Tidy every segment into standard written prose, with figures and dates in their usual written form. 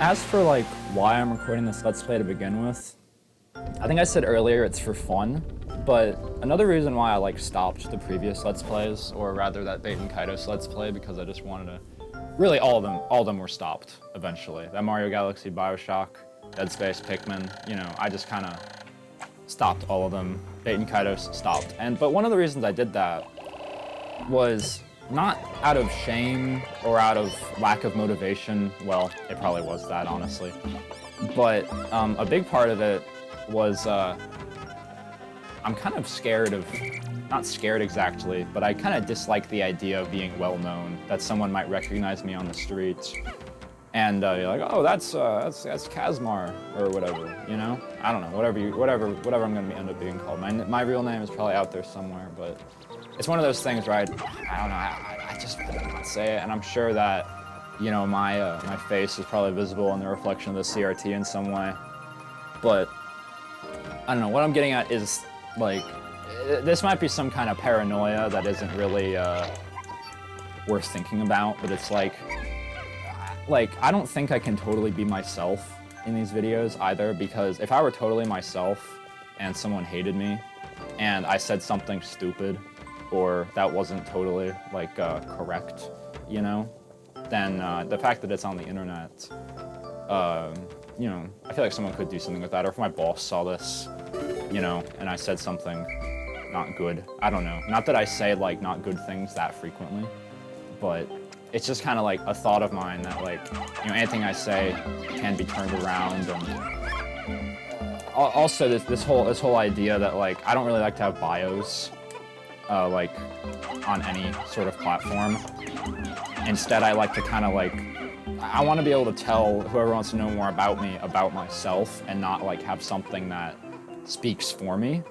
As for like why I'm recording this Let's Play to begin with, I think I said earlier it's for fun, but another reason why I like stopped the previous Let's Plays, or rather that Bait and Kaitos Let's Play, because I just wanted to, really all of them were stopped eventually. That Mario Galaxy, Bioshock, Dead Space, Pikmin, you know, I just kind of stopped all of them. Bait and Kaitos stopped. But one of the reasons I did that was not out of shame or out of lack of motivation. Well, it probably was that, honestly. But a big part of it was I'm kind of scared of, not scared exactly, but I kind of dislike the idea of being well known, that someone might recognize me on the streets and you're like, oh, that's Kazmar or whatever, you know? I don't know, whatever I'm gonna end up being called. My real name is probably out there somewhere, but it's one of those things where I don't know, I just can't say it, and I'm sure that, you know, my face is probably visible in the reflection of the CRT in some way, but I don't know, what I'm getting at is, like, this might be some kind of paranoia that isn't really worth thinking about, but it's like, I don't think I can totally be myself in these videos either, because if I were totally myself and someone hated me and I said something stupid or that wasn't totally, like, correct, you know, then the fact that it's on the internet, you know, I feel like someone could do something with that. Or if my boss saw this, you know, and I said something not good, I don't know. Not that I say, like, not good things that frequently, but it's just kind of like a thought of mine that, like, you know, anything I say can be turned around. And also this whole idea that, like, I don't really like to have bios, like, on any sort of platform. Instead, I like to kind of, like, I want to be able to tell whoever wants to know more about me, about myself, and not, like, have something that speaks for me,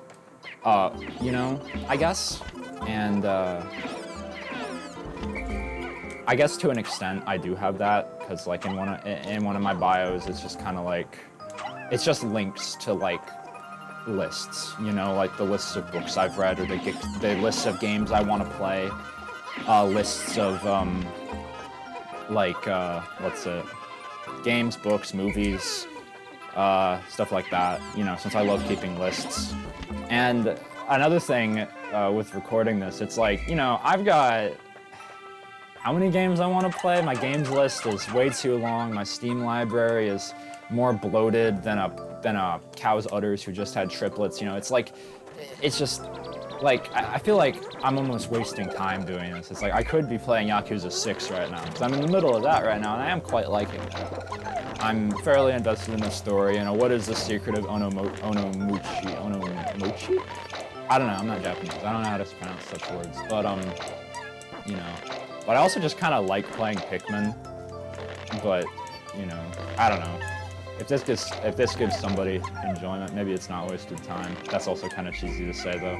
you know, I guess. And I guess to an extent I do have that, because, like, in one of my bios, it's just kind of like, it's just links to, like, lists, you know, like the lists of books I've read, or the lists of games I want to play, lists of like what's it, games, books, movies, stuff like that, you know, since I love keeping lists. And another thing with recording this, it's like, you know, I've got how many games I want to play. My games list is way too long. My Steam library is more bloated than a cow's udders who just had triplets. You know, it's like, it's just like, I feel like I'm almost wasting time doing this. It's like I could be playing Yakuza 6 right now, because I'm in the middle of that right now, and I am quite liking it. I'm fairly invested in the story. You know, what is the secret of Onomochi? I don't know. I'm not Japanese. I don't know how to pronounce such words, but you know. But I also just kind of like playing Pikmin, but, you know, I don't know. If this gives somebody enjoyment, maybe it's not wasted time. That's also kind of cheesy to say, though.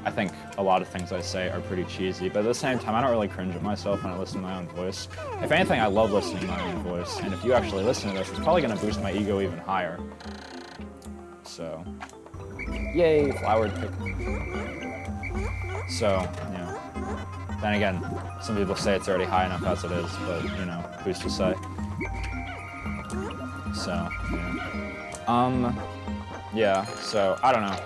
I think a lot of things I say are pretty cheesy, but at the same time, I don't really cringe at myself when I listen to my own voice. If anything, I love listening to my own voice, and if you actually listen to this, it's probably going to boost my ego even higher. So, yay, flowered Pikmin. So, yeah. Then again, some people say it's already high enough as it is, but, you know, who's to say? So, yeah. Yeah, so, I don't know.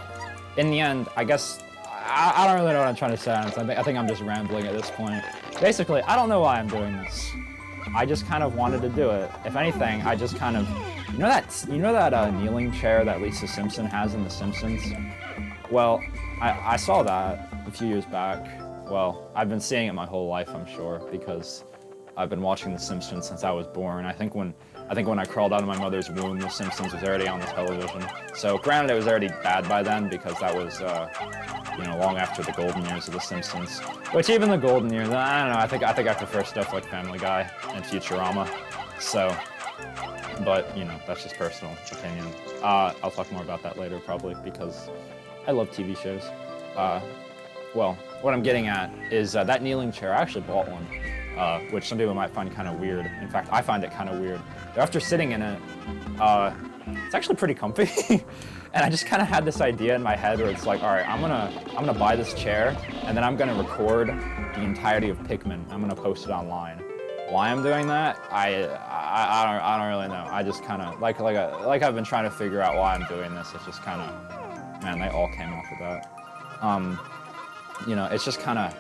In the end, I guess, I don't really know what I'm trying to say. I think I'm just rambling at this point. Basically, I don't know why I'm doing this. I just kind of wanted to do it. If anything, I just kind of, you know that kneeling chair that Lisa Simpson has in The Simpsons? Well, I saw that a few years back. Well, I've been seeing it my whole life, I'm sure, because I've been watching The Simpsons since I was born. I think when I crawled out of my mother's womb, The Simpsons was already on the television. So, granted, it was already bad by then, because that was, you know, long after the golden years of The Simpsons. Which, even the golden years, I don't know, I think I prefer stuff like Family Guy and Futurama. So, but, you know, that's just personal opinion. I'll talk more about that later, probably, because I love TV shows. Well, what I'm getting at is that kneeling chair, I actually bought one, which some people might find kind of weird. In fact, I find it kind of weird. But after sitting in it, it's actually pretty comfy. And I just kind of had this idea in my head where it's like, all right, I'm gonna buy this chair, and then I'm gonna record the entirety of Pikmin. I'm gonna post it online. Why I'm doing that, I don't really know. I just kind of like I've been trying to figure out why I'm doing this. It's just kind of, man, they all came off of that. You know, it's just kind of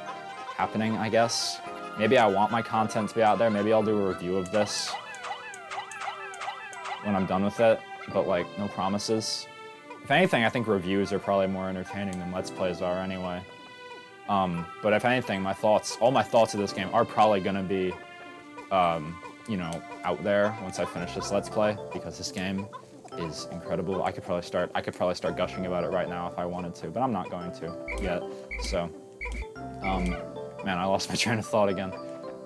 happening, I guess. Maybe I want my content to be out there. Maybe I'll do a review of this when I'm done with it, but like no promises. If anything, I think reviews are probably more entertaining than Let's Plays are anyway. But if anything, all my thoughts of this game are probably gonna be, you know, out there once I finish this Let's Play, because this game is incredible. I could probably start gushing about it right now if I wanted to, but I'm not going to yet. So, man, I lost my train of thought again.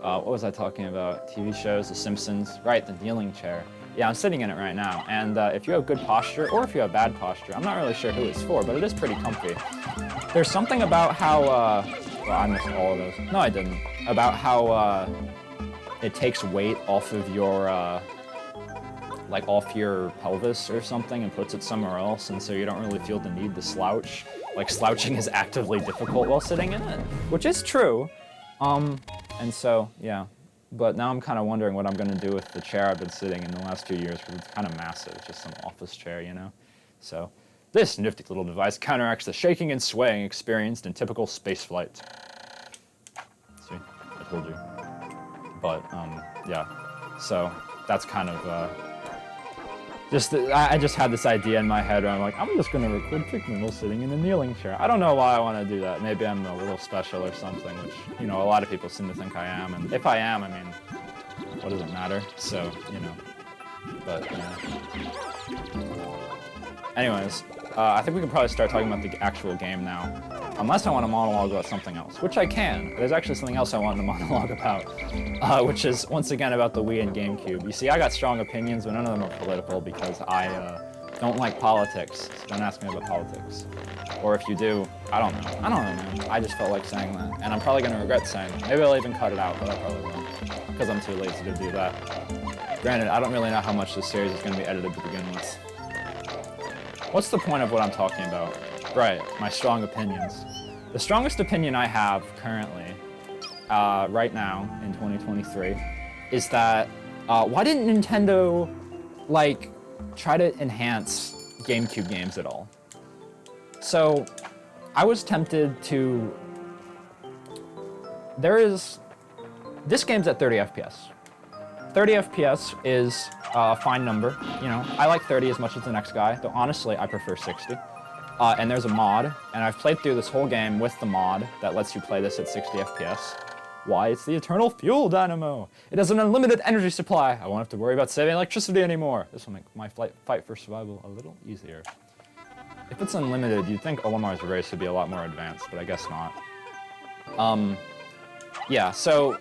What was I talking about? TV shows, The Simpsons, right? The kneeling chair. Yeah, I'm sitting in it right now, and if you have good posture, or if you have bad posture, I'm not really sure who it's for, but it is pretty comfy. There's something about how, well, I missed all of those. No, I didn't. About how it takes weight off of your, like off your pelvis or something and puts it somewhere else, and so you don't really feel the need to slouch. Like, slouching is actively difficult while sitting in it, which is true. And so, yeah. But now I'm kind of wondering what I'm going to do with the chair I've been sitting in the last 2 years, because it's kind of massive. It's just some office chair, you know? So, this nifty little device counteracts the shaking and swaying experienced in typical spaceflight. See? I told you. But, yeah. So, that's kind of, I just had this idea in my head where I'm like, I'm just going to record Pikmin while sitting in a kneeling chair. I don't know why I want to do that. Maybe I'm a little special or something, which, you know, a lot of people seem to think I am. And if I am, I mean, what does it matter? So, you know, but, yeah. Anyways, I think we can probably start talking about the actual game now. Unless I want to monologue about something else, which I can. There's actually something else I want to monologue about, which is, once again, about the Wii and GameCube. You see, I got strong opinions, but none of them are political, because I don't like politics, so don't ask me about politics. Or if you do, I don't know. I don't know, man. I just felt like saying that, and I'm probably going to regret saying it. Maybe I'll even cut it out, but I probably won't, because I'm too lazy to do that. Granted, I don't really know how much this series is going to be edited to begin with. What's the point of what I'm talking about? Right, my strong opinions. The strongest opinion I have currently, right now, in 2023, is that, why didn't Nintendo, like, try to enhance GameCube games at all? So, I was tempted to... This game's at 30 FPS. 30 FPS is a fine number, you know. I like 30 as much as the next guy, though honestly, I prefer 60. And there's a mod, and I've played through this whole game with the mod that lets you play this at 60 FPS. Why? It's the Eternal Fuel Dynamo! It has an unlimited energy supply! I won't have to worry about saving electricity anymore! This will make my fight for survival a little easier. If it's unlimited, you'd think Olamar's race would be a lot more advanced, but I guess not. Yeah, so...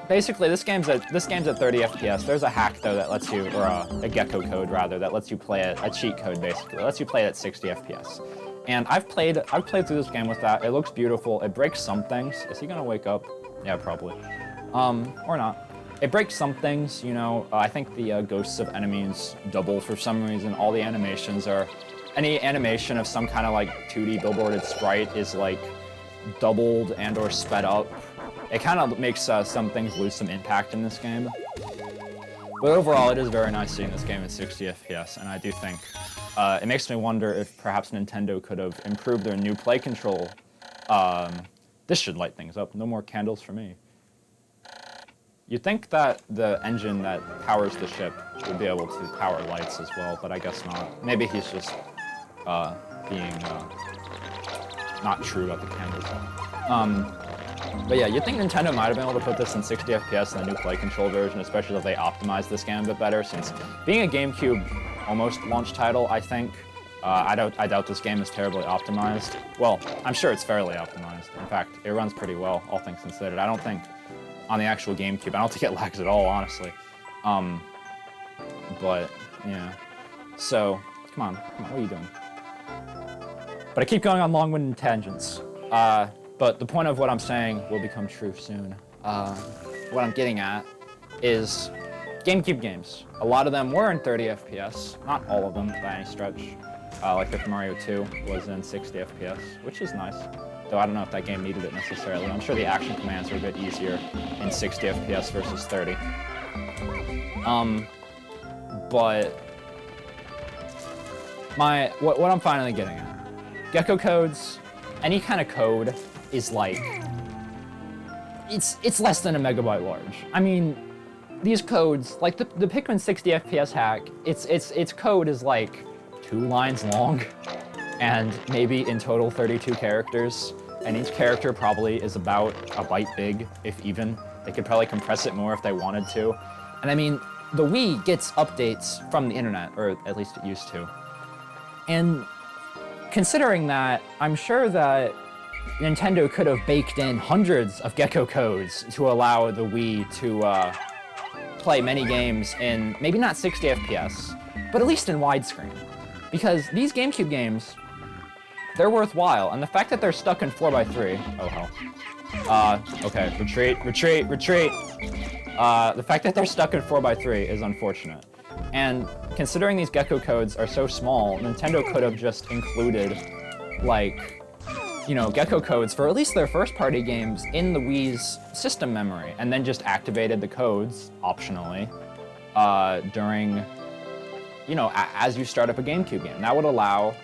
Basically, this game's at 30 FPS. There's a hack, though, that lets you, or a gecko code, rather, that lets you play it, a cheat code, basically. It lets you play it at 60 FPS. And I've played through this game with that. It looks beautiful. It breaks some things. Is he gonna wake up? Yeah, probably. Or not. It breaks some things, you know. I think the ghosts of enemies double for some reason. All the animations are... Any animation of some kind of, like, 2D billboarded sprite is, like, doubled and or sped up. It kind of makes some things lose some impact in this game. But overall, it is very nice seeing this game at 60 FPS, and I do think it makes me wonder if perhaps Nintendo could have improved their new play control. This should light things up. No more candles for me. You'd think that the engine that powers the ship would be able to power lights as well, but I guess not. Maybe he's just being not true about the candles. But yeah, you'd think Nintendo might have been able to put this in 60 FPS in the new play control version, especially if they optimized this game a bit better, since being a GameCube almost launch title, I think, I doubt this game is terribly optimized. Well, I'm sure it's fairly optimized. In fact, it runs pretty well, all things considered. I don't think, on the actual GameCube, I don't think it lags at all, honestly. But, yeah. So, come on, what are you doing? But I keep going on long-winded tangents. But the point of what I'm saying will become true soon. What I'm getting at is GameCube games. A lot of them were in 30 FPS, not all of them by any stretch. Like Paper Mario 2 was in 60 FPS, which is nice. though I don't know if that game needed it necessarily. I'm sure the action commands are a bit easier in 60 FPS versus 30. But what I'm finally getting at, gecko codes, any kind of code is like, it's less than a megabyte large. I mean, these codes, like the Pikmin 60 FPS hack, its code is like 2 lines long, and maybe in total 32 characters, and each character probably is about a byte big, if even. They could probably compress it more if they wanted to. And I mean, the Wii gets updates from the internet, or at least it used to. And considering that, I'm sure that Nintendo could have baked in hundreds of gecko codes to allow the Wii to play many games in maybe not 60 FPS, but at least in widescreen. Because these GameCube games, they're worthwhile, and the fact that they're stuck in 4x3, oh hell. Okay, retreat. The fact that they're stuck in 4x3 is unfortunate. And considering these gecko codes are so small, Nintendo could have just included, like, you know, gecko codes for at least their first-party games in the Wii's system memory, and then just activated the codes, optionally, during, you know, as you start up a GameCube game. That would allow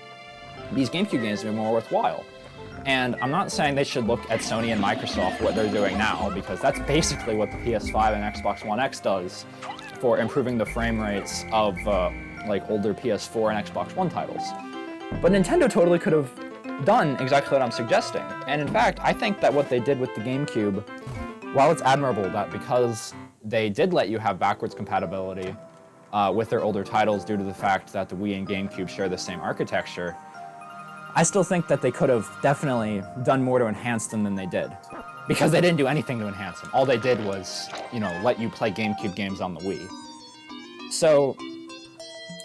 these GameCube games to be more worthwhile. And I'm not saying they should look at Sony and Microsoft, what they're doing now, because that's basically what the PS5 and Xbox One X does for improving the frame rates of like older PS4 and Xbox One titles. But Nintendo totally could have done exactly what I'm suggesting. And in fact, I think that what they did with the GameCube, while it's admirable that because they did let you have backwards compatibility with their older titles due to the fact that the Wii and GameCube share the same architecture, I still think that they could have definitely done more to enhance them than they did. Because they didn't do anything to enhance them. All they did was, you know, let you play GameCube games on the Wii. So,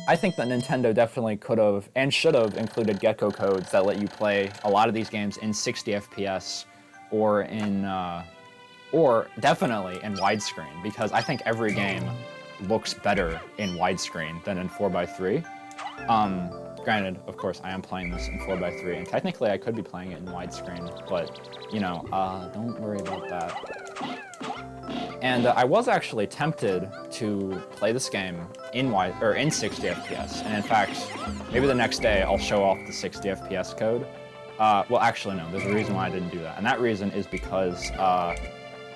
I think that Nintendo definitely could have and should have included gecko codes that let you play a lot of these games in 60 FPS or definitely in widescreen, because I think every game looks better in widescreen than in 4x3. Granted, of course, I am playing this in 4x3, and technically I could be playing it in widescreen, but, you know, don't worry about that. And I was actually tempted to play this game in 60 FPS, and in fact, maybe the next day I'll show off the 60 FPS code. Well, actually, no, there's a reason why I didn't do that, and that reason is because I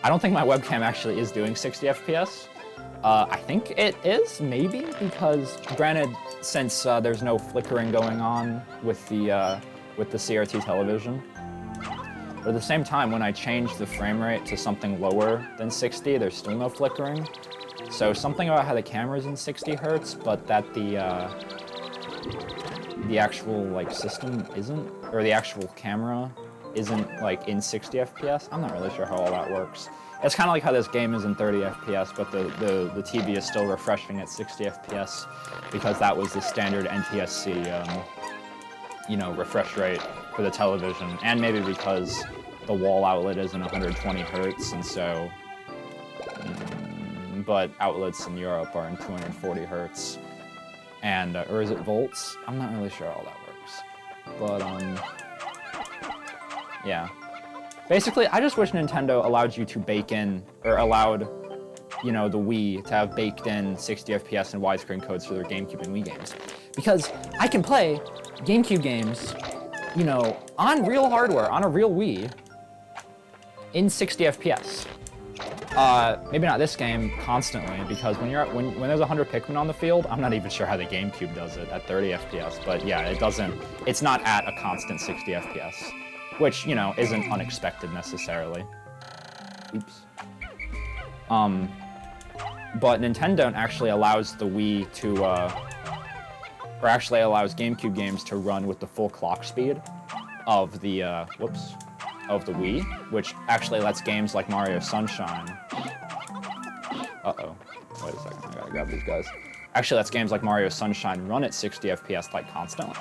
don't think my webcam actually is doing 60 FPS. I think it is, maybe, because granted, since there's no flickering going on with the CRT television, but at the same time, when I change the frame rate to something lower than 60, there's still no flickering. So something about how the camera's in 60 hertz, but that the actual like system isn't, or the actual camera isn't like in 60 FPS. I'm not really sure how all that works. It's kind of like how this game is in 30 FPS, but the TV is still refreshing at 60 FPS because that was the standard NTSC, you know, refresh rate for the television, and maybe because the wall outlet isn't 120 hertz, and so, but outlets in Europe are in 240 hertz, and, or is it volts? I'm not really sure how all that works, but, yeah. Basically, I just wish Nintendo allowed you to bake in, or allowed, you know, the Wii to have baked in 60 FPS and widescreen codes for their GameCube and Wii games. Because I can play GameCube games, you know, on real hardware, on a real Wii, in 60 FPS. Maybe not this game constantly, because when there's 100 Pikmin on the field, I'm not even sure how the GameCube does it at 30 FPS, but yeah, it's not at a constant 60 FPS. Which, you know, isn't unexpected necessarily. Oops. But Nintendo actually allows the Wii to, or actually allows GameCube games to run with the full clock speed of the, of the Wii, which actually lets games like Mario Sunshine. Uh-oh. Wait a second, I gotta grab these guys. Actually lets games like Mario Sunshine run at 60 FPS like constantly,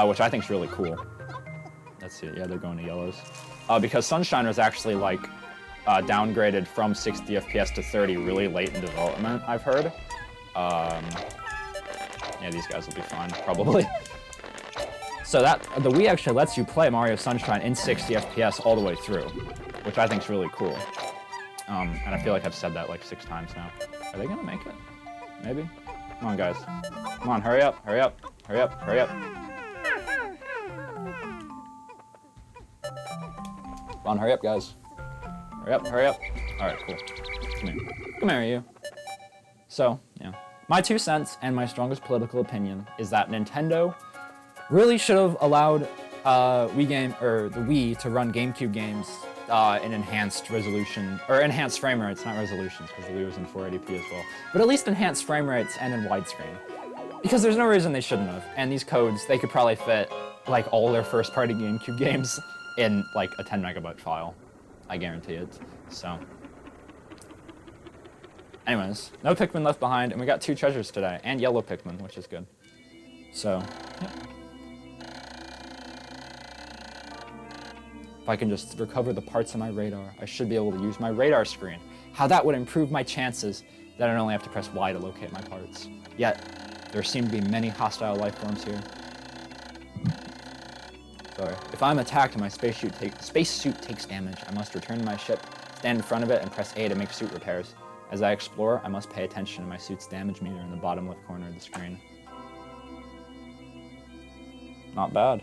which I think is really cool. Let's see, yeah, they're going to yellows. Because Sunshine was actually, like, downgraded from 60 FPS to 30 really late in development, I've heard. Yeah, these guys will be fine, probably. So the Wii actually lets you play Mario Sunshine in 60 FPS all the way through, which I think is really cool. And I feel like I've said that like 6 times now. Are they gonna make it? Maybe? Come on, guys. Come on, hurry up, hurry up, hurry up, hurry up. Come on, hurry up, guys. Hurry up, hurry up. All right, cool. Come here. Come here, you. So, yeah. My 2 cents and my strongest political opinion is that Nintendo really should have allowed the Wii to run GameCube games in enhanced resolution, or enhanced frame rates, not resolutions, because the Wii was in 480p as well, but at least enhanced frame rates and in widescreen. Because there's no reason they shouldn't have. And these codes, they could probably fit like all their first-party GameCube games in like a 10 megabyte file. I guarantee it. So. Anyways, no Pikmin left behind, and we got 2 treasures today, and yellow Pikmin, which is good. So, yeah. If I can just recover the parts of my radar, I should be able to use my radar screen. How that would improve my chances that I only have to press Y to locate my parts. Yet, there seem to be many hostile life forms here. Sorry. If I'm attacked and my spacesuit takes damage, I must return to my ship, stand in front of it, and press A to make suit repairs. As I explore, I must pay attention to my suit's damage meter in the bottom left corner of the screen. Not bad.